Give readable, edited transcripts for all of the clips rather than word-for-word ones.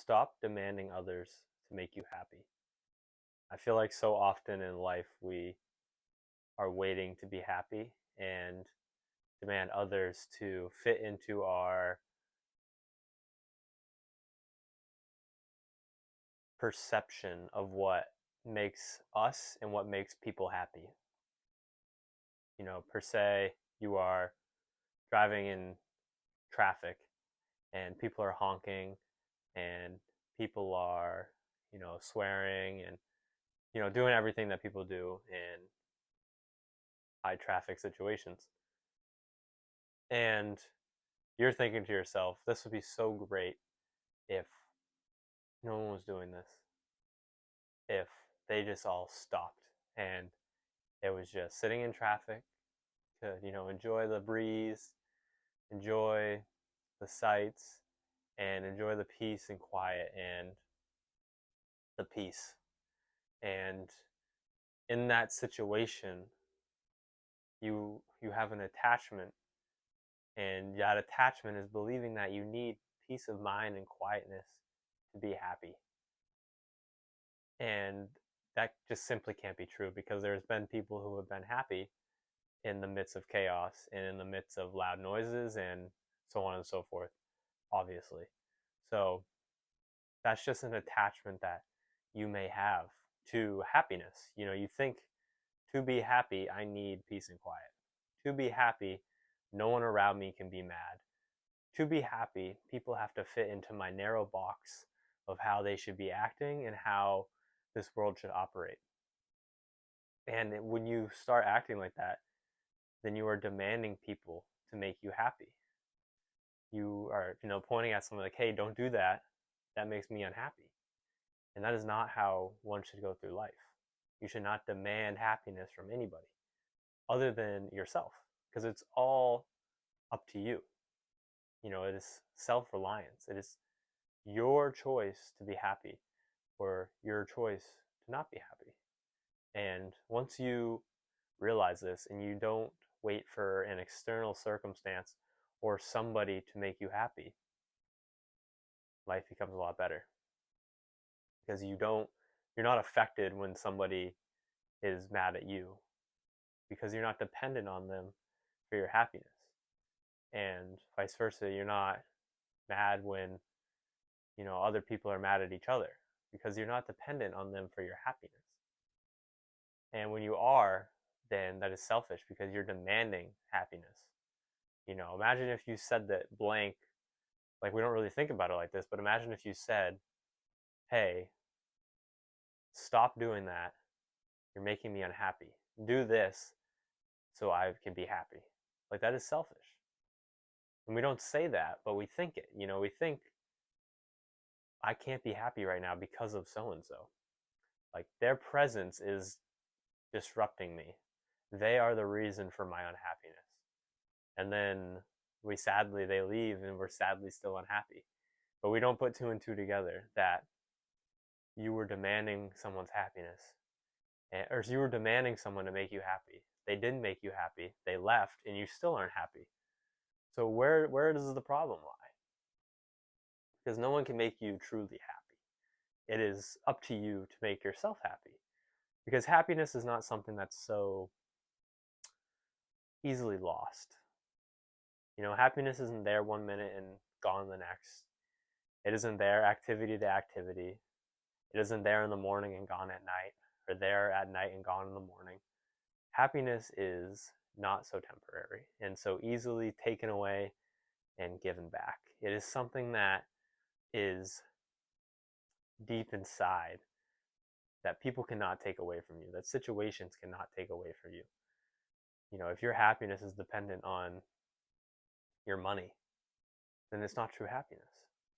Stop demanding others to make you happy. I feel like so often in life we are waiting to be happy and demand others to fit into our perception of what makes us and what makes people happy. Per se, you are driving in traffic and people are honking and people are, swearing and, doing everything that people do in high traffic situations. And you're thinking to yourself, this would be so great if no one was doing this, if they just all stopped and it was just sitting in traffic to, enjoy the breeze, enjoy the sights, and enjoy the peace and quiet and the peace. And in that situation, you have an attachment, and that attachment is believing that you need peace of mind and quietness to be happy. And that just simply can't be true, because there's been people who have been happy in the midst of chaos and in the midst of loud noises and so on and so forth, obviously. So that's just an attachment that you may have to happiness. You think, to be happy, I need peace and quiet. To be happy, no one around me can be mad. To be happy, people have to fit into my narrow box of how they should be acting and how this world should operate. And when you start acting like that, then you are demanding people to make you happy. You are, pointing at someone like, hey, don't do that. That makes me unhappy. And that is not how one should go through life. You should not demand happiness from anybody other than yourself, because it's all up to you. It is self-reliance. It is your choice to be happy or your choice to not be happy. And once you realize this and you don't wait for an external circumstance or somebody to make you happy, life becomes a lot better, because you're not affected when somebody is mad at you, because you're not dependent on them for your happiness. And vice versa, you're not mad when, other people are mad at each other, because you're not dependent on them for your happiness. And when you are, then that is selfish, because you're demanding happiness. Imagine if you said that blank, like, we don't really think about it like this, but imagine if you said, hey, stop doing that. You're making me unhappy. Do this so I can be happy. Like, that is selfish. And we don't say that, but we think it. We think, I can't be happy right now because of so and so. Like, their presence is disrupting me. They are the reason for my unhappiness. And then they leave and we're sadly still unhappy. But we don't put two and two together, that you were demanding someone's happiness, or you were demanding someone to make you happy. They didn't make you happy. They left and you still aren't happy. So where does the problem lie? Because no one can make you truly happy. It is up to you to make yourself happy. Because happiness is not something that's so easily lost. Happiness isn't there one minute and gone the next. It isn't there activity to activity. It isn't there in the morning and gone at night, or there at night and gone in the morning. Happiness is not so temporary and so easily taken away and given back. It is something that is deep inside, that people cannot take away from you, that situations cannot take away from you. If your happiness is dependent on your money, then it's not true happiness.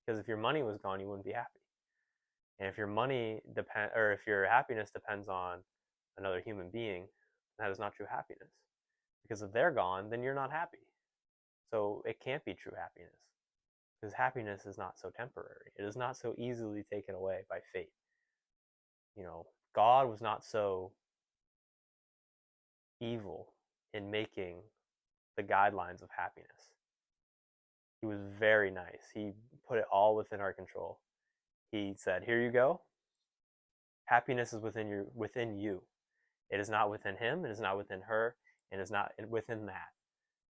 Because if your money was gone, you wouldn't be happy. And if if your happiness depends on another human being, that is not true happiness. Because if they're gone, then you're not happy. So it can't be true happiness, because happiness is not so temporary. It is not so easily taken away by fate. God was not so evil in making the guidelines of happiness. He was very nice. He put it all within our control. He said, "Here you go. Happiness is within you. It is not within him, it is not within her, it is not within that.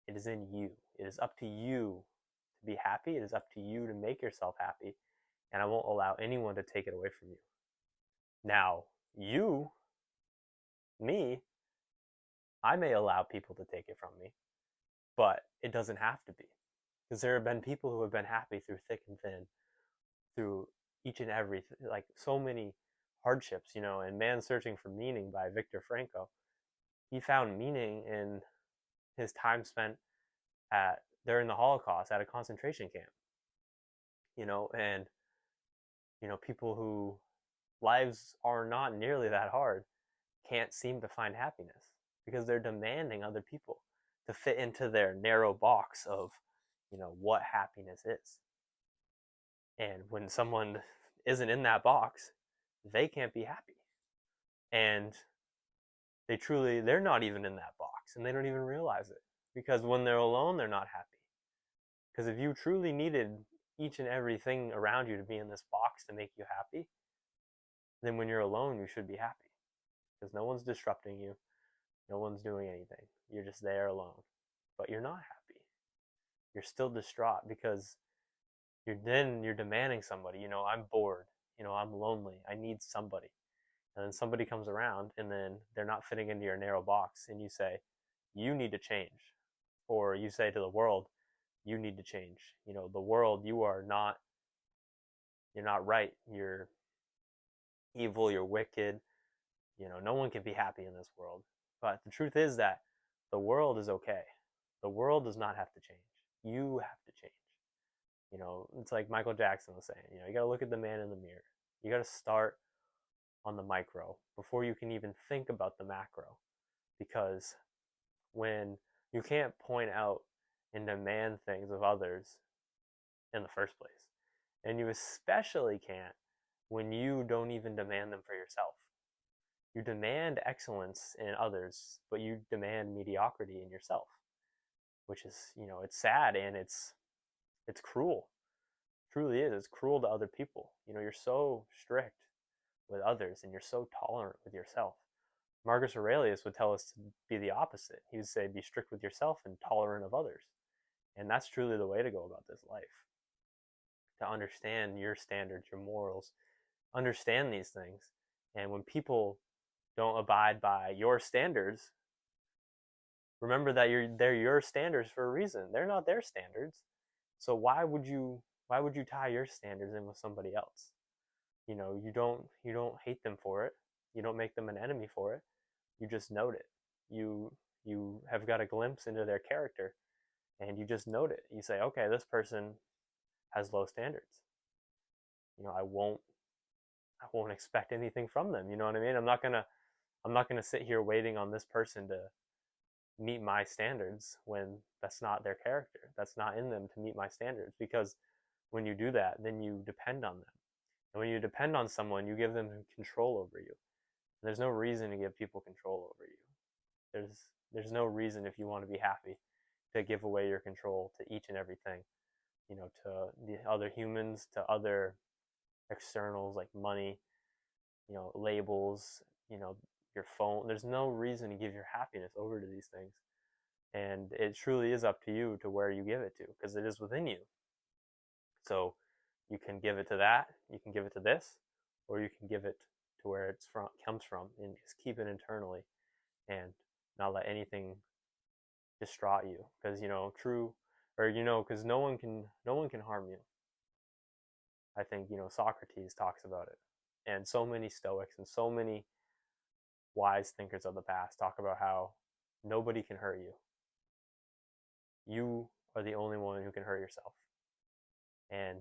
It is in you. It is up to you to be happy. It is up to you to make yourself happy, and I won't allow anyone to take it away from you. Now, you, me, I may allow people to take it from me, but it doesn't have to be. Because there have been people who have been happy through thick and thin, through each and every, like so many hardships, and Man's Searching for Meaning by Viktor Frankl, he found meaning in his time spent during the Holocaust at a concentration camp, and people who lives are not nearly that hard can't seem to find happiness because they're demanding other people to fit into their narrow box of what happiness is. And when someone isn't in that box, they can't be happy. And they're not even in that box and they don't even realize it, because when they're alone, they're not happy. Because if you truly needed each and everything around you to be in this box to make you happy, then when you're alone, you should be happy. Because no one's disrupting you, no one's doing anything. You're just there alone. But you're not happy. You're still distraught because you're demanding somebody. I'm bored. I'm lonely. I need somebody. And then somebody comes around and then they're not fitting into your narrow box, and you say, you need to change. Or you say to the world, you need to change. The world, you're not right. You're evil, you're wicked. No one can be happy in this world. But the truth is that the world is okay. The world does not have to change. You have to change. It's like Michael Jackson was saying, you got to look at the man in the mirror. You got to start on the micro before you can even think about the macro. Because when you can't point out and demand things of others in the first place, and you especially can't when you don't even demand them for yourself. You demand excellence in others, but you demand mediocrity in yourself, which is, it's sad and it's cruel. It truly is. It's cruel to other people. You're so strict with others and you're so tolerant with yourself. Marcus Aurelius would tell us to be the opposite. He would say, be strict with yourself and tolerant of others. And that's truly the way to go about this life. To understand your standards, your morals, understand these things. And when people don't abide by your standards, remember that they're your standards for a reason. They're not their standards. So why would you tie your standards in with somebody else? You don't hate them for it. You don't make them an enemy for it. You just note it. You have got a glimpse into their character and you just note it. You say, okay, this person has low standards. I won't expect anything from them. You know what I mean? I'm not gonna sit here waiting on this person to meet my standards when that's not their character. That's not in them to meet my standards, because when you do that, then you depend on them. And when you depend on someone, you give them control over you. And there's no reason to give people control over you. There's no reason, if you want to be happy, to give away your control to each and everything, to the other humans, to other externals like money, labels, your phone. There's no reason to give your happiness over to these things. And it truly is up to you to where you give it to, because it is within you. So you can give it to that, you can give it to this, or you can give it to where it's comes from, and just keep it internally and not let anything distraught you. Because because no one can harm you. I think Socrates talks about it, and so many Stoics and so many wise thinkers of the past talk about how nobody can hurt you. You are the only one who can hurt yourself. And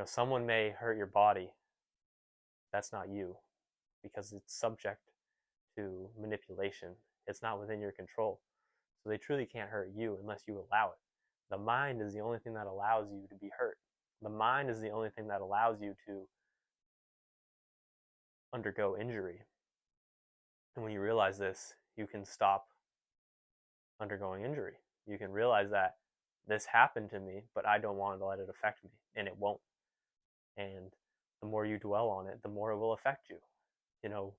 someone may hurt your body. That's not you, because it's subject to manipulation. It's not within your control. So they truly can't hurt you unless you allow it. The mind is the only thing that allows you to be hurt. The mind is the only thing that allows you to undergo injury. And when you realize this, you can stop undergoing injury. You can realize that this happened to me, but I don't want to let it affect me, and it won't. And the more you dwell on it, the more it will affect you. You know,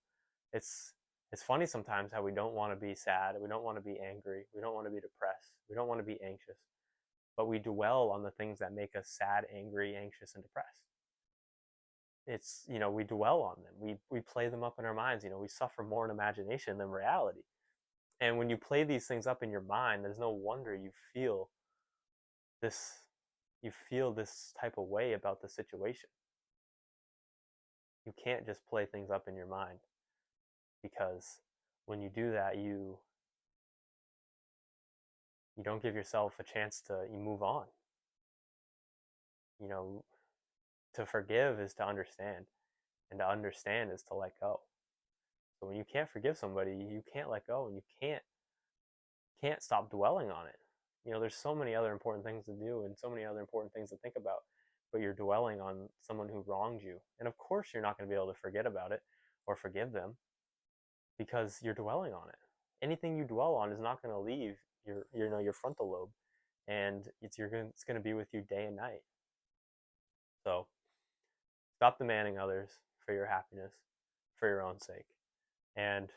it's it's funny sometimes how we don't want to be sad, we don't want to be angry, we don't want to be depressed, we don't want to be anxious, but we dwell on the things that make us sad, angry, anxious, and depressed. It's, we dwell on them. We play them up in our minds. We suffer more in imagination than reality. And when you play these things up in your mind, there's no wonder this you feel this type of way about the situation. You can't just play things up in your mind, because when you do that, you don't give yourself a chance to you move on. You know, to forgive is to understand, and to understand is to let go. So when you can't forgive somebody, you can't let go, and you can't stop dwelling on it. There's so many other important things to do and so many other important things to think about, but you're dwelling on someone who wronged you. And of course, you're not going to be able to forget about it or forgive them, because you're dwelling on it. Anything you dwell on is not going to leave your frontal lobe, and it's going to be with you day and night. So stop demanding others for your happiness, for your own sake, and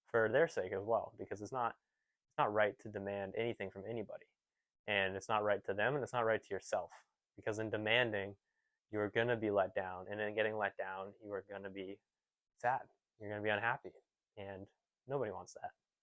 for their sake as well, because it's not right to demand anything from anybody, and it's not right to them, and it's not right to yourself, because in demanding, you're going to be let down, and in getting let down, you are going to be sad, you're going to be unhappy, and nobody wants that.